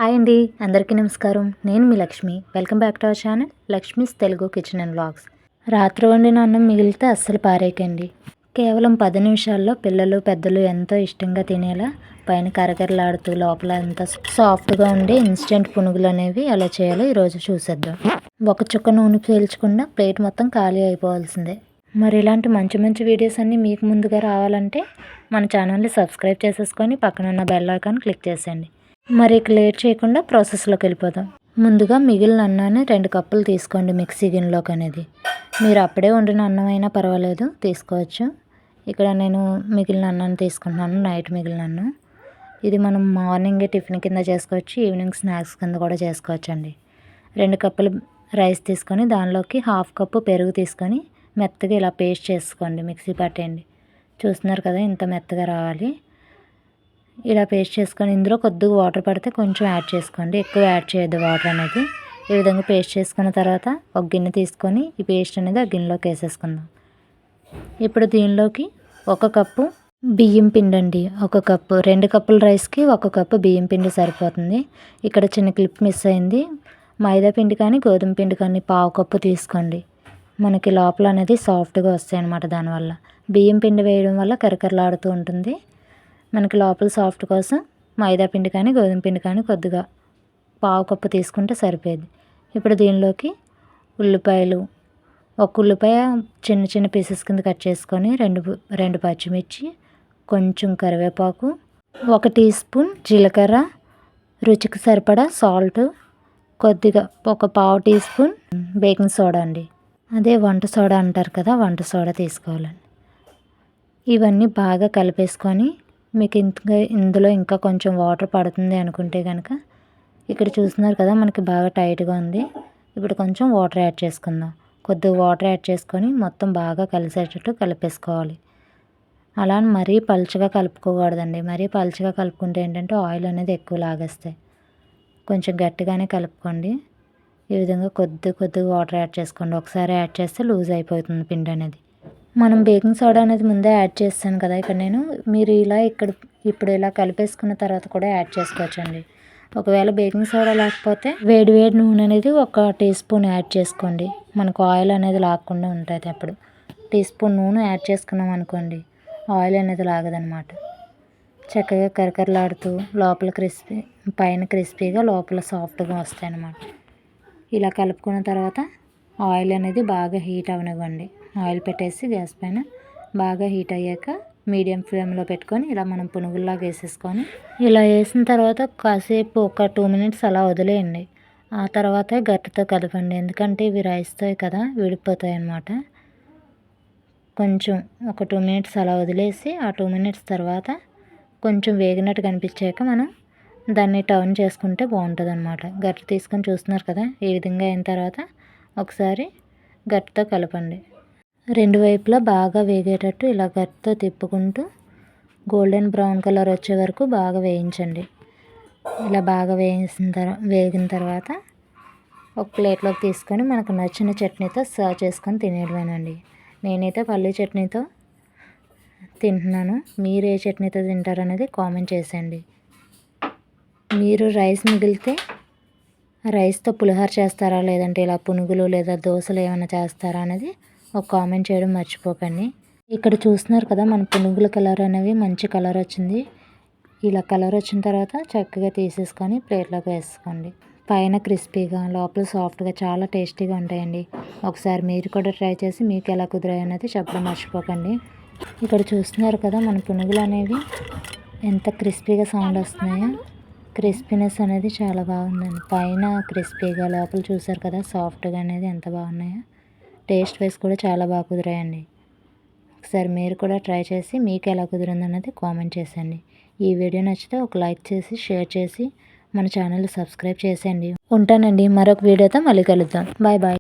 Hi అండి, అందరికీ నమస్కారం. నేను మీ Lakshmi. Welcome back to our channel Lakshmi's Telugu kitchen and vlogs. రాత్రి వండిన అన్నం మిగిలితే అస్సలు పారేయకండి. కేవలం 10 నిమిషాల్లో పిల్లలు పెద్దలు ఎంతో ఇష్టంగా తినేలా పైన కరకరలాడుతూ లోపల అంతా సాఫ్ట్గా ఉండే ఇన్స్టెంట్ పునుగులు అనేవి ఎలా చేయాలో ఈరోజు చూసేద్దాం. ఒక చుక్క నూనె పీల్చకుండా ప్లేట్ మొత్తం ఖాళీ అయిపోవాల్సిందే. మరి ఇలాంటి మంచి మంచి వీడియోస్ అన్నీ మీకు ముందుగా రావాలంటే మన ఛానల్ని సబ్స్క్రైబ్ చేసేసుకొని పక్కనున్న బెల్ ఐకాన్ క్లిక్ చేసేయండి. మరి ఇక లేట్ చేయకుండా ప్రాసెస్లోకి వెళ్ళిపోదాం. ముందుగా మిగిలిన అన్నాన్ని 2 కప్పులు తీసుకోండి మిక్సీ గిన్నెలోకి అనేది. మీరు అప్పుడే వండిన అన్నం అయినా పర్వాలేదు తీసుకోవచ్చు. ఇక్కడ నేను మిగిలిన అన్నాన్ని తీసుకుంటున్నాను, నైట్ మిగిలిన అన్నం. ఇది మనం మార్నింగే టిఫిన్ కింద చేసుకోవచ్చు, ఈవినింగ్ స్నాక్స్ కింద కూడా చేసుకోవచ్చు అండి. 2 కప్పులు రైస్ తీసుకొని దానిలోకి 1/2 కప్పు పెరుగు తీసుకొని మెత్తగా ఇలా పేస్ట్ చేసుకోండి, మిక్సీ పట్టేయండి. చూస్తున్నారు కదా, ఇంత మెత్తగా రావాలి. ఇలా పేస్ట్ చేసుకొని ఇందులో కొద్దిగా వాటర్ పడితే కొంచెం యాడ్ చేసుకోండి, ఎక్కువ యాడ్ చేయొద్దు వాటర్ అనేది. ఈ విధంగా పేస్ట్ చేసుకున్న తర్వాత ఒక గిన్నె తీసుకొని ఈ పేస్ట్ అనేది ఆ గిన్నెలోకి వేసేసుకుందాం. ఇప్పుడు దీనిలోకి 1 కప్పు బియ్యం పిండి అండి, 1 కప్పు. 2 కప్పుల రైస్కి 1 కప్పు బియ్యం పిండి సరిపోతుంది. ఇక్కడ చిన్న క్లిప్ మిస్ అయింది. మైదా పిండి కానీ గోధుమ పిండి కానీ 1/2 కప్పు తీసుకోండి. మనకి లోపల అనేది సాఫ్ట్గా వస్తాయి అన్నమాట. దానివల్ల బియ్యం పిండి వేయడం వల్ల కరకరలాడుతూ ఉంటుంది. మనకి లోపల సాఫ్ట్ కోసం మైదా పిండి కానీ గోధుమ పిండి కానీ కొద్దిగా 1/2 కప్పు తీసుకుంటే సరిపోయేది. ఇప్పుడు దీనిలోకి ఉల్లిపాయలు, 1 ఉల్లిపాయ చిన్న చిన్న పీసెస్ కింద కట్ చేసుకొని, 2 పచ్చిమిర్చి, కొంచెం కరివేపాకు, 1 టీ స్పూన్ జీలకర్ర, రుచికి సరిపడా సాల్ట్, కొద్దిగా 1/4 టీ స్పూన్ బేకింగ్ సోడా అండి, అదే వంట సోడా అంటారు కదా, వంట సోడా తీసుకోవాలండి. ఇవన్నీ బాగా కలిపేసుకొని మీకు ఇందులో ఇంకా కొంచెం వాటర్ పడుతుంది అనుకుంటే కనుక ఇక్కడ చూస్తున్నారు కదా, మనకి బాగా టైట్గా ఉంది. ఇప్పుడు కొంచెం వాటర్ యాడ్ చేసుకుందాం. కొద్దిగా వాటర్ యాడ్ చేసుకొని మొత్తం బాగా కలిసేటట్టు కలిపేసుకోవాలి. అలా మరీ పలుచగా కలుపుకోకూడదండి. మరీ పలుచగా కలుపుకుంటే ఏంటంటే ఆయిల్ అనేది ఎక్కువ లాగేస్తాయి. కొంచెం గట్టిగానే కలుపుకోండి. ఈ విధంగా కొద్దిగా వాటర్ యాడ్ చేసుకోండి. ఒకసారి యాడ్ చేస్తే లూజ్ అయిపోతుంది పిండి అనేది. మనం బేకింగ్ సోడా అనేది ముందే యాడ్ చేస్తాను కదా ఇక్కడ నేను. మీరు ఇప్పుడు ఇలా కలిపేసుకున్న తర్వాత కూడా యాడ్ చేసుకోవచ్చండి. ఒకవేళ బేకింగ్ సోడా లేకపోతే వేడి నూనె అనేది 1 టీ స్పూన్ యాడ్ చేసుకోండి. మనకు ఆయిల్ అనేది లాగకుండా ఉంటుంది. అప్పుడు టీ స్పూన్ నూనె యాడ్ చేసుకున్నాం అనుకోండి, ఆయిల్ అనేది లాగదనమాట. చక్కగా కరకరలాడుతూ లోపల పైన క్రిస్పీగా లోపల సాఫ్ట్గా వస్తాయి అన్నమాట. ఇలా కలుపుకున్న తర్వాత ఆయిల్ అనేది బాగా హీట్ అవనివ్వండి. ఆయిల్ పెట్టేసి గ్యాస్ పైన బాగా హీట్ అయ్యాక మీడియం ఫ్లేమ్లో పెట్టుకొని ఇలా మనం పునుగుల్లాగా వేసేసుకొని ఇలా వేసిన తర్వాత కాసేపు ఒక 2 మినిట్స్ అలా వదిలేయండి. ఆ తర్వాతే గట్టితో కలపండి, ఎందుకంటే ఇవి రైస్తో కదా విడిపోతాయి అన్నమాట. కొంచెం ఒక 2 మినిట్స్ అలా వదిలేసి ఆ 2 మినిట్స్ తర్వాత కొంచెం వేగినట్టు కనిపించాక మనం దాన్ని టర్న్ చేసుకుంటే బాగుంటుంది అన్నమాట. గట్టి తీసుకొని చూస్తున్నారు కదా, ఈ విధంగా అయిన తర్వాత ఒకసారి గట్టితో కలపండి. 2 వైపులా బాగా వేగేటట్టు ఇలా గట్టితో తిప్పుకుంటూ గోల్డెన్ బ్రౌన్ కలర్ వచ్చే వరకు బాగా వేయించండి. ఇలా బాగా వేగిన తర్వాత ఒక ప్లేట్లోకి తీసుకొని మనకు నచ్చిన చట్నీతో సర్వ్ చేసుకొని తినేయడమేనండి. నేనైతే పల్లీ చట్నీతో తింటున్నాను. మీరు ఏ చట్నీతో తింటారనేది కామెంట్ చేసేయండి. మీరు రైస్ మిగిలితే రైస్తో పులిహోర చేస్తారా, లేదంటే ఇలా పునుగులు లేదా దోశలు ఏమైనా చేస్తారా అనేది ఒక కామెంట్ చేయడం మర్చిపోకండి. ఇక్కడ చూస్తున్నారు కదా, మన పునుగుల కలర్ అనేవి మంచి కలర్ వచ్చింది. ఇలా కలర్ వచ్చిన తర్వాత చక్కగా తీసేసుకొని ప్లేట్లోకి వేసుకోండి. పైన క్రిస్పీగా లోపల సాఫ్ట్గా చాలా టేస్టీగా ఉంటాయండి. ఒకసారి మీరు కూడా ట్రై చేసి మీకు ఎలా కుదిరాయి అనేది చెప్పడం మర్చిపోకండి. ఇక్కడ చూస్తున్నారు కదా, మన పునుగులు అనేవి ఎంత క్రిస్పీగా సౌండ్ వస్తున్నాయో. క్రిస్పీనెస్ అనేది చాలా బాగుందండి. పైన క్రిస్పీగా లోపల చూసారు కదా సాఫ్ట్గా అనేది ఎంత బాగున్నాయో. టేస్ట్ వైస్ కూడా చాలా బాగా కుదిరాయండి. ఒకసారి మీరు కూడా ట్రై చేసి మీకు ఎలా కుదిరింది అన్నది కామెంట్ చేసేయండి. ఈ వీడియో నచ్చితే ఒక లైక్ చేసి షేర్ చేసి మన ఛానల్ సబ్స్క్రైబ్ చేసేయండి. ఉంటానండి, మరొక వీడియోతో మళ్ళీ కలుద్దాం. Bye bye.